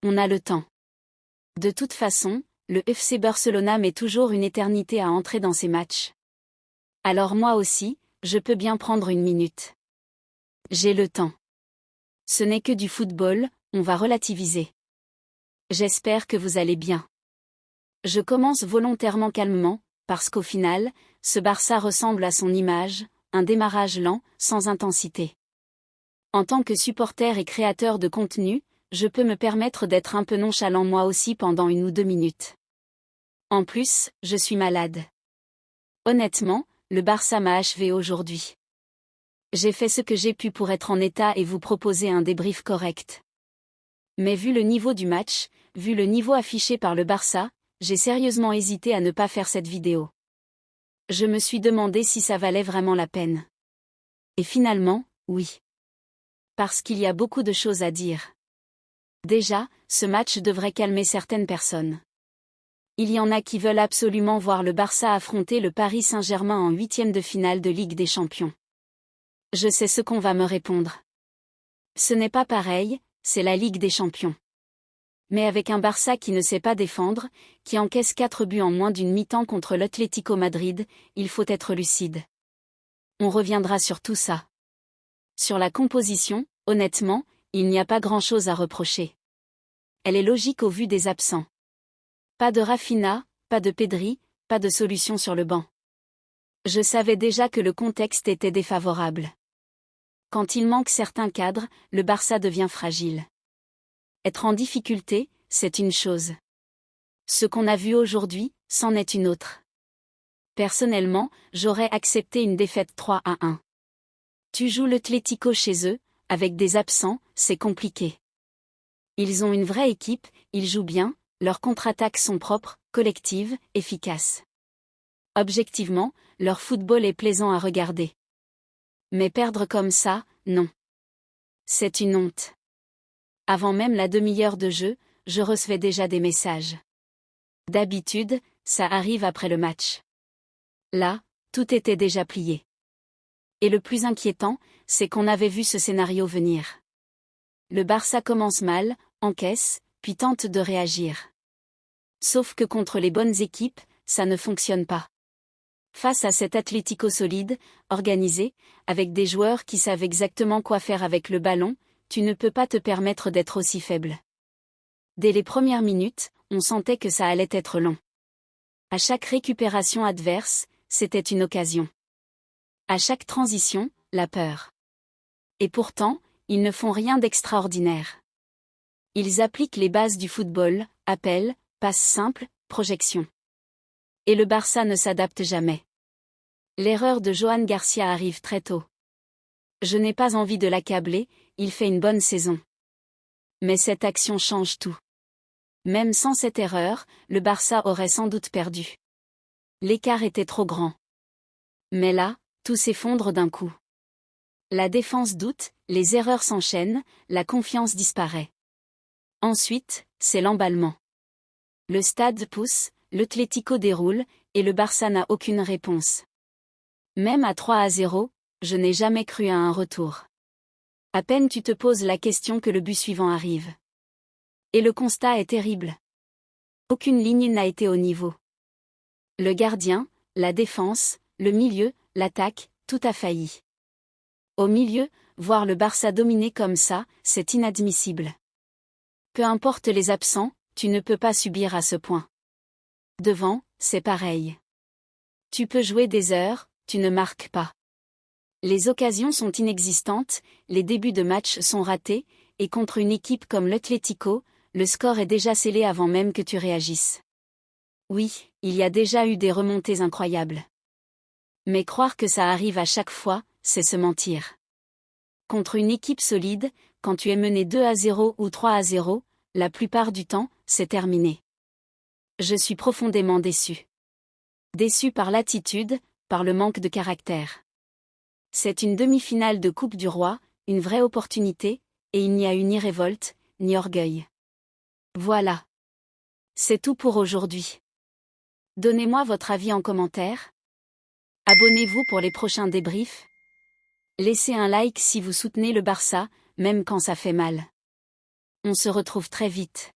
On a le temps. De toute façon, le FC Barcelona met toujours une éternité à entrer dans ses matchs. Alors moi aussi, je peux bien prendre une minute. J'ai le temps. Ce n'est que du football, on va relativiser. J'espère que vous allez bien. Je commence volontairement calmement, parce qu'au final, ce Barça ressemble à son image, un démarrage lent, sans intensité. En tant que supporter et créateur de contenu, je peux me permettre d'être un peu nonchalant moi aussi pendant 1 ou 2 minutes. En plus, je suis malade. Honnêtement, le Barça m'a achevé aujourd'hui. J'ai fait ce que j'ai pu pour être en état et vous proposer un débrief correct. Mais vu le niveau du match, vu le niveau affiché par le Barça, j'ai sérieusement hésité à ne pas faire cette vidéo. Je me suis demandé si ça valait vraiment la peine. Et finalement, oui. Parce qu'il y a beaucoup de choses à dire. Déjà, ce match devrait calmer certaines personnes. Il y en a qui veulent absolument voir le Barça affronter le Paris Saint-Germain en 8e de finale de Ligue des Champions. Je sais ce qu'on va me répondre. Ce n'est pas pareil, c'est la Ligue des Champions. Mais avec un Barça qui ne sait pas défendre, qui encaisse 4 buts en moins d'une mi-temps contre l'Atlético Madrid, il faut être lucide. On reviendra sur tout ça. Sur la composition, honnêtement, il n'y a pas grand-chose à reprocher. Elle est logique au vu des absents. Pas de Rafinha, pas de Pedri, pas de solution sur le banc. Je savais déjà que le contexte était défavorable. Quand il manque certains cadres, le Barça devient fragile. Être en difficulté, c'est une chose. Ce qu'on a vu aujourd'hui, c'en est une autre. Personnellement, j'aurais accepté une défaite 3-1. Tu joues l'Atlético chez eux, avec des absents, c'est compliqué. Ils ont une vraie équipe, ils jouent bien, leurs contre-attaques sont propres, collectives, efficaces. Objectivement, leur football est plaisant à regarder. Mais perdre comme ça, non. C'est une honte. Avant même la demi-heure de jeu, je recevais déjà des messages. D'habitude, ça arrive après le match. Là, tout était déjà plié. Et le plus inquiétant, c'est qu'on avait vu ce scénario venir. Le Barça commence mal, encaisse, puis tente de réagir. Sauf que contre les bonnes équipes, ça ne fonctionne pas. Face à cet Atlético solide, organisé, avec des joueurs qui savent exactement quoi faire avec le ballon, tu ne peux pas te permettre d'être aussi faible. Dès les premières minutes, on sentait que ça allait être long. À chaque récupération adverse, c'était une occasion. À chaque transition, la peur. Et pourtant, ils ne font rien d'extraordinaire. Ils appliquent les bases du football, appel, passe simple, projection. Et le Barça ne s'adapte jamais. L'erreur de Johan Garcia arrive très tôt. Je n'ai pas envie de l'accabler, il fait une bonne saison. Mais cette action change tout. Même sans cette erreur, le Barça aurait sans doute perdu. L'écart était trop grand. Mais là, tout s'effondre d'un coup. La défense doute, les erreurs s'enchaînent, la confiance disparaît. Ensuite, c'est l'emballement. Le stade pousse, l'Atlético déroule, et le Barça n'a aucune réponse. Même à 3-0, je n'ai jamais cru à un retour. À peine tu te poses la question que le but suivant arrive. Et le constat est terrible. Aucune ligne n'a été au niveau. Le gardien, la défense, le milieu, l'attaque, tout a failli. Au milieu, voir le Barça dominer comme ça, c'est inadmissible. Peu importe les absents, tu ne peux pas subir à ce point. Devant, c'est pareil. Tu peux jouer des heures, tu ne marques pas. Les occasions sont inexistantes, les débuts de match sont ratés, et contre une équipe comme l'Atlético, le score est déjà scellé avant même que tu réagisses. Oui, il y a déjà eu des remontées incroyables. Mais croire que ça arrive à chaque fois, c'est se mentir. Contre une équipe solide, quand tu es mené 2-0 ou 3-0, la plupart du temps, c'est terminé. Je suis profondément déçu. Déçu par l'attitude, par le manque de caractère. C'est une demi-finale de Coupe du Roi, une vraie opportunité, et il n'y a eu ni révolte, ni orgueil. Voilà. C'est tout pour aujourd'hui. Donnez-moi votre avis en commentaire. Abonnez-vous pour les prochains débriefs. Laissez un like si vous soutenez le Barça, même quand ça fait mal. On se retrouve très vite.